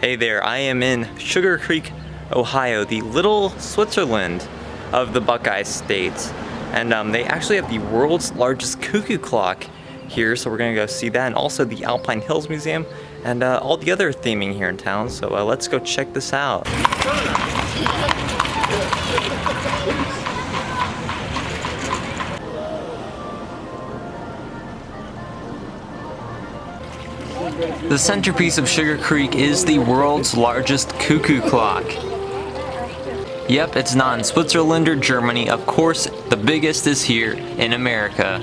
Hey there, I am in Sugarcreek, Ohio, the little Switzerland of the Buckeye State. And they actually have the world's largest cuckoo clock here, so we're gonna go see that, and also the Alpine Hills Museum and all the other theming here in town. So let's go check this out. The centerpiece of Sugarcreek is the world's largest cuckoo clock. Yep, it's not in Switzerland or Germany. Of course, the biggest is here in America.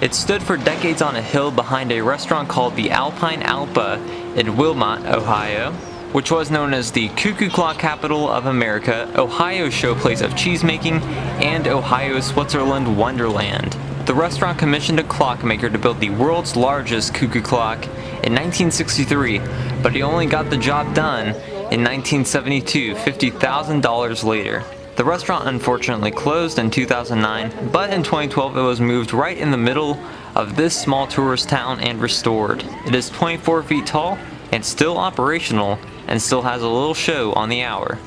It stood for decades on a hill behind a restaurant called the Alpine Alpa in Walnut, Ohio, which was known as the cuckoo clock capital of America, Ohio's showplace of cheesemaking, and Ohio's Switzerland wonderland. The restaurant commissioned a clockmaker to build the world's largest cuckoo clock in 1963, but he only got the job done in 1972, $50,000 later. The restaurant unfortunately closed in 2009, but in 2012 it was moved right in the middle of this small tourist town and restored. It is 24 feet tall and still operational, and still has a little show on the hour.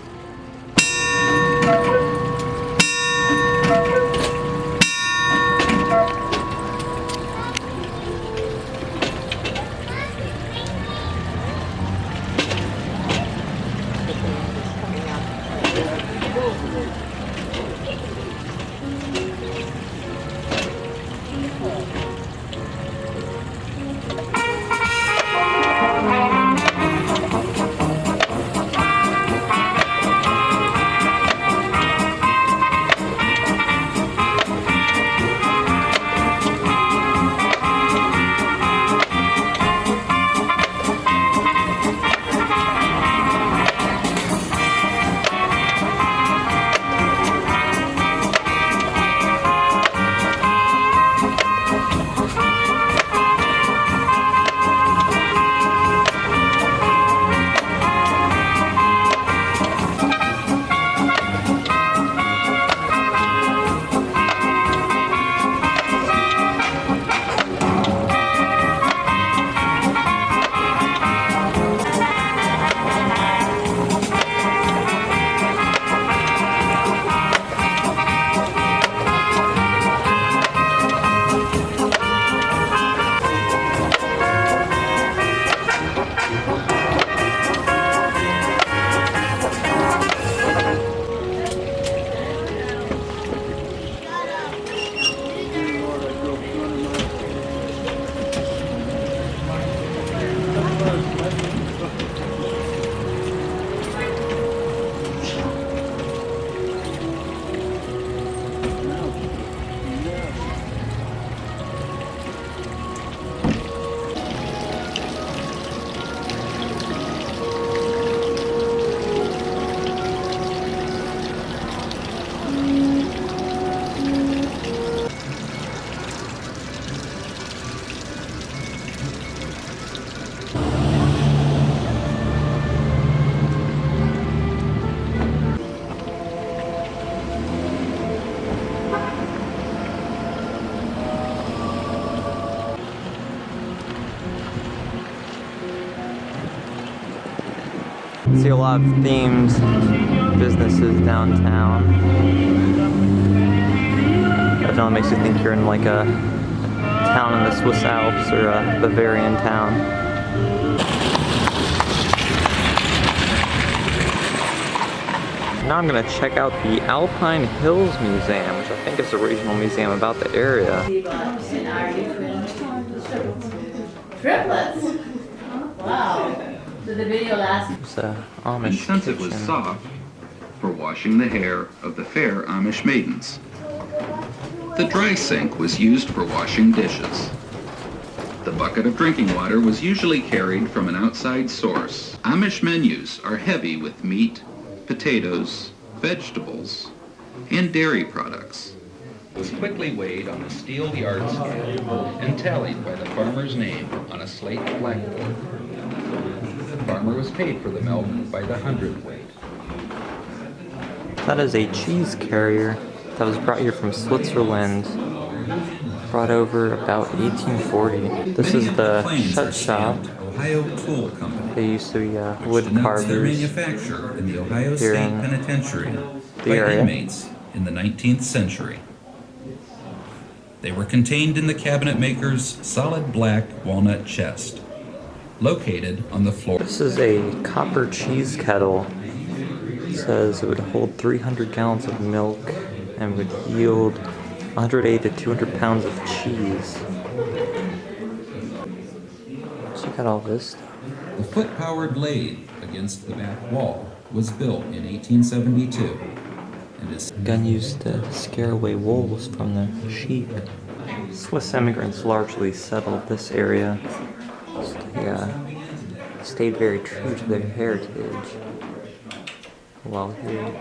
See a lot of themed businesses downtown. Definitely makes you think you're in like a town in the Swiss Alps or a Bavarian town. Now I'm gonna check out the Alpine Hills Museum, which I think is a regional museum about the area. Triplets? Wow. Did the video last? It's a Amish Incentive was soft for washing the hair of the fair Amish maidens. The dry sink was used for washing dishes. The bucket of drinking water was usually carried from an outside source. Amish menus are heavy with meat, potatoes, vegetables, and dairy products. It was quickly weighed on a steel yard scale and tallied by the farmer's name on a slate blackboard. The farmer was paid for the milk by the hundredweight. That is a cheese carrier that was brought here from Switzerland, brought over about 1840. This is the shut shop. Ohio Tool Company. They used to be which wood denotes their carvers manufacture in the Ohio here State in Penitentiary the by area. inmates in the 19th century. They were contained in the cabinet maker's solid black walnut chest, located on the floor. This is a copper cheese kettle. It says it would hold 300 gallons of milk and would yield 180 to 200 pounds of cheese. Check out all this stuff. The foot-powered lathe against the back wall was built in 1872 and is Gun used to scare away wolves from the sheep. Swiss immigrants largely settled this area. They stayed very true to their heritage while here.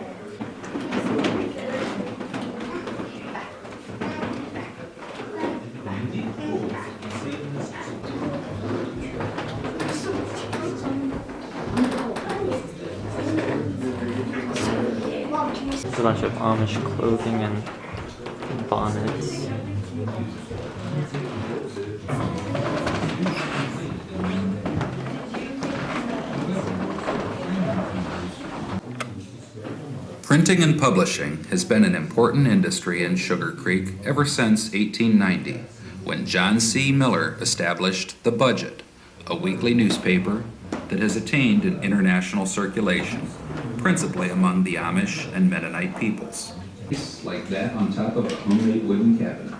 There's a bunch of Amish clothing and bonnets. Printing and publishing has been an important industry in Sugarcreek ever since 1890, when John C. Miller established The Budget, a weekly newspaper that has attained an international circulation, principally among the Amish and Mennonite peoples. Like that on top of a homemade wooden cabinet,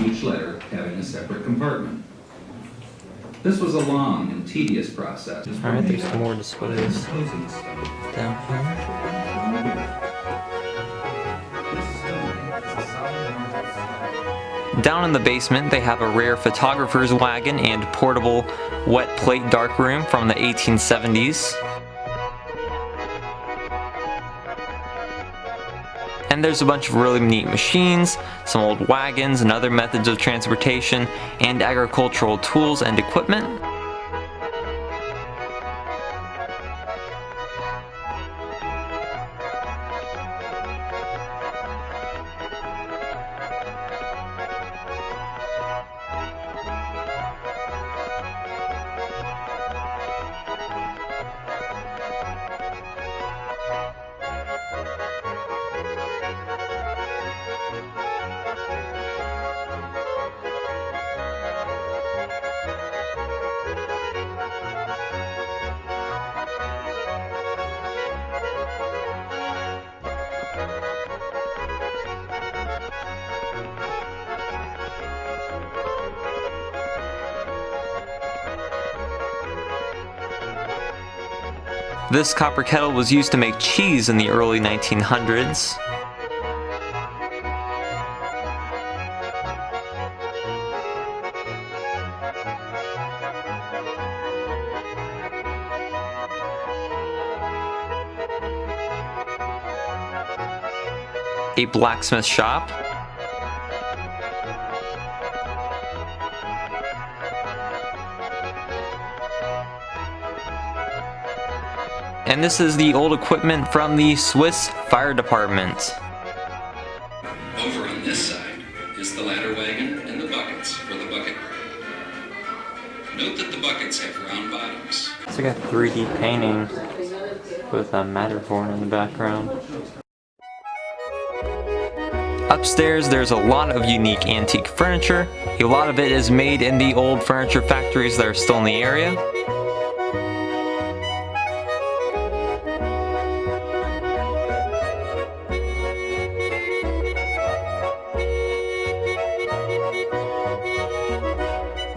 each letter having a separate compartment. This was a long and tedious process. Alright, there's some more displays down here. Down in the basement, they have a rare photographer's wagon and portable wet plate darkroom from the 1870s. And there's a bunch of really neat machines, some old wagons and other methods of transportation, and agricultural tools and equipment. This copper kettle was used to make cheese in the early 1900s. A blacksmith shop. And this is the old equipment from the Swiss Fire Department. Over on this side is the ladder wagon and the buckets for the bucket room. Note that the buckets have round bottoms. It's like a 3D painting with a Matterhorn in the background. Upstairs, there's a lot of unique antique furniture. A lot of it is made in the old furniture factories that are still in the area.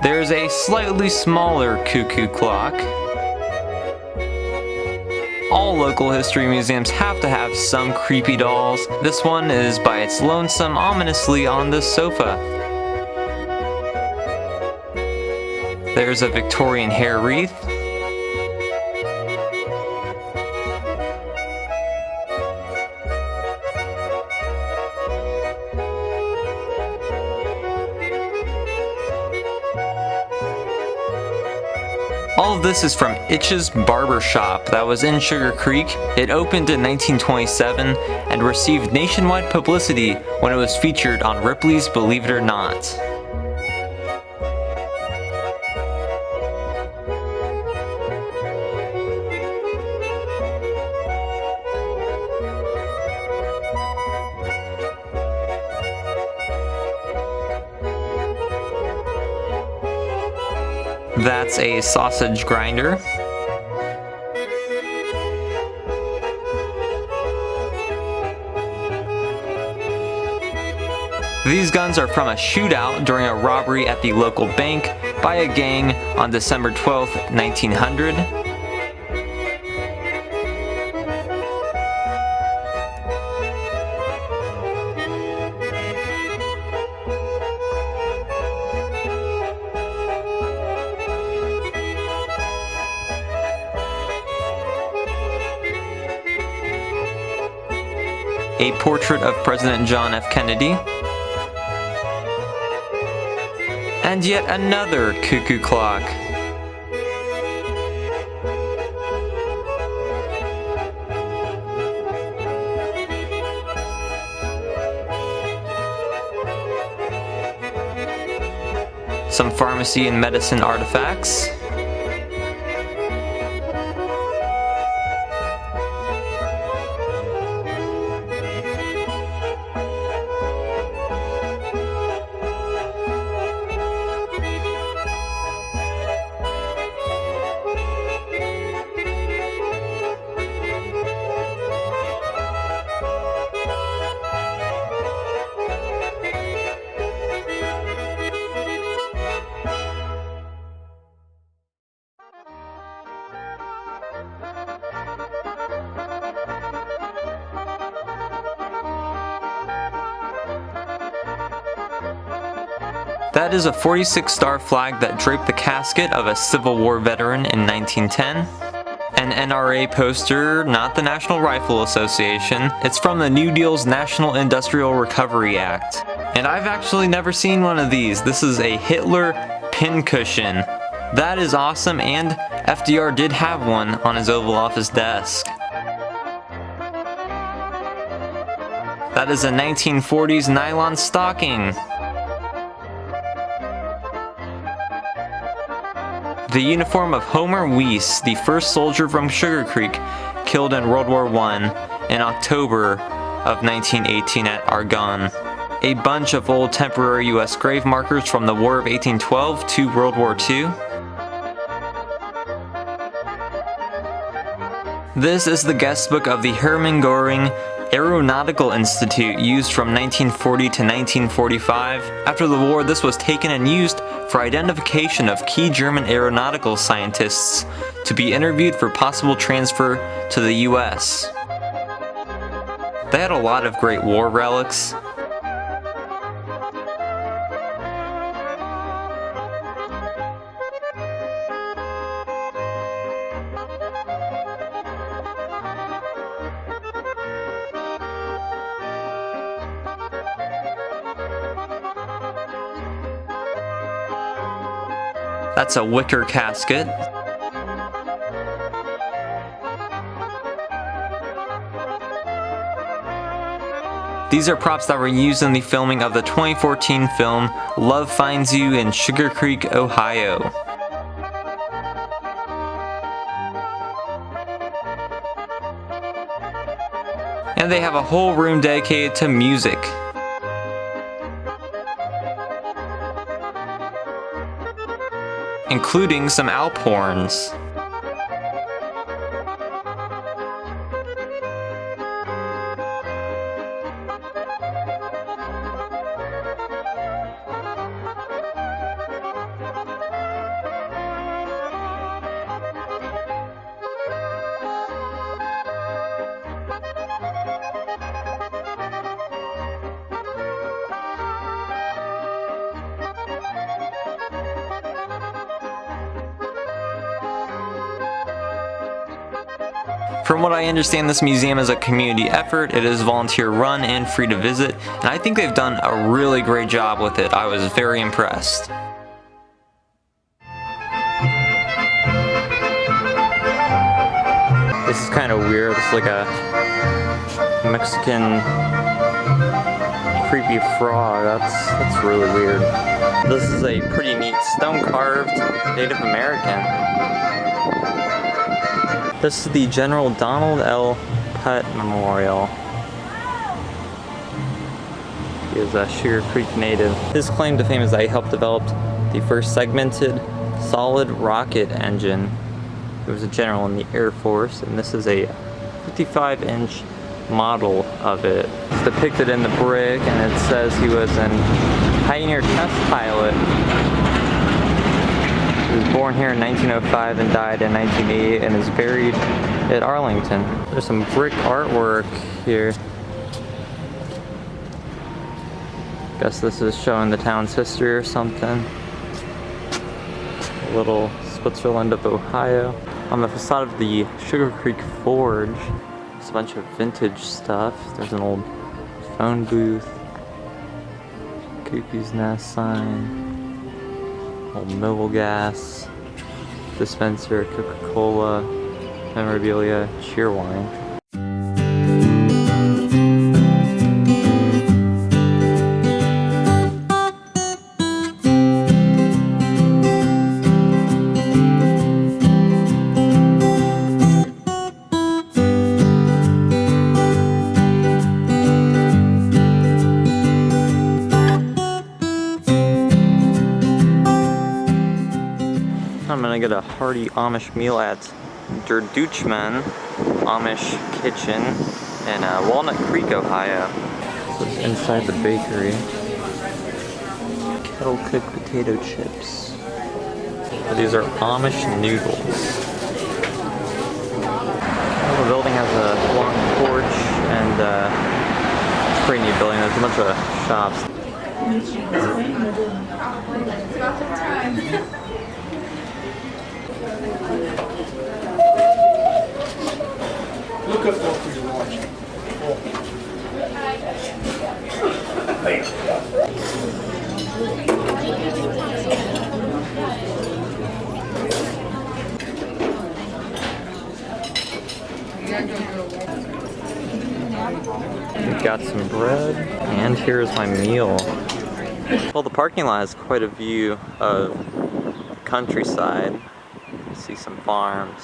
There's a slightly smaller cuckoo clock. All local history museums have to have some creepy dolls. This one is by its lonesome ominously on the sofa. There's a Victorian hair wreath. All of this is from Itch's Barber Shop that was in Sugarcreek. It opened in 1927 and received nationwide publicity when it was featured on Ripley's Believe It or Not. That's a sausage grinder. These guns are from a shootout during a robbery at the local bank by a gang on December 12, 1900. A portrait of President John F. Kennedy. And yet another cuckoo clock. Some pharmacy and medicine artifacts. That is a 46-star flag that draped the casket of a Civil War veteran in 1910. An NRA poster, not the National Rifle Association. It's from the New Deal's National Industrial Recovery Act. And I've actually never seen one of these. This is a Hitler pincushion. That is awesome, and FDR did have one on his Oval Office desk. That is a 1940s nylon stocking. The uniform of Homer Weiss, the first soldier from Sugarcreek, killed in World War I in October of 1918 at Argonne. A bunch of old temporary U.S. grave markers from the War of 1812 to World War II. This is the guest book of the Hermann Göring Aeronautical Institute, used from 1940 to 1945. After the war, this was taken and used for identification of key German aeronautical scientists to be interviewed for possible transfer to the US. They had a lot of great war relics. That's a wicker casket. These are props that were used in the filming of the 2014 film Love Finds You in Sugarcreek, Ohio. And they have a whole room dedicated to music. Including some Alp horns. From what I understand, this museum is a community effort. It is volunteer run and free to visit, and I think they've done a really great job with it. I was very impressed. This is kind of weird. It's like a Mexican creepy frog. That's really weird. This is a pretty neat stone-carved Native American. This is the General Donald L. Putt Memorial. He is a Sugarcreek native. His claim to fame is that he helped develop the first segmented solid rocket engine. He was a general in the Air Force, and this is a 55-inch model of it. It's depicted in the brick, and it says he was an Pioneer test pilot. He was born here in 1905 and died in 1988 and is buried at Arlington. There's some brick artwork here. Guess this is showing the town's history or something. A little Switzerland of Ohio. On the facade of the Sugarcreek Forge, there's a bunch of vintage stuff. There's an old phone booth, Cuckoo's Nest sign, old Noble gas dispenser, Coca-Cola, memorabilia, Cheerwine. I'm gonna get a hearty Amish meal at Dutchman Amish Kitchen in Walnut Creek, Ohio. So it's inside the bakery. Kettle cooked potato chips. These are Amish noodles. The building has a long porch and it's a pretty neat building. There's a bunch of shops. Look up what you're watching. We've got some bread, and here's my meal. Well, the parking lot has quite a view of countryside. You see some farms.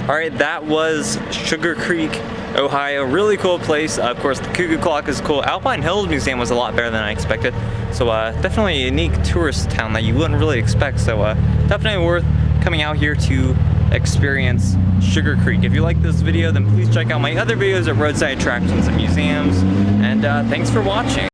Alright, that was Sugarcreek, Ohio. Really cool place. Of course, the Cuckoo Clock is cool. Alpine Hills Museum was a lot better than I expected. So definitely a unique tourist town that you wouldn't really expect. So definitely worth coming out here to experience Sugarcreek. If you like this video, then please check out my other videos at roadside attractions and museums. And thanks for watching.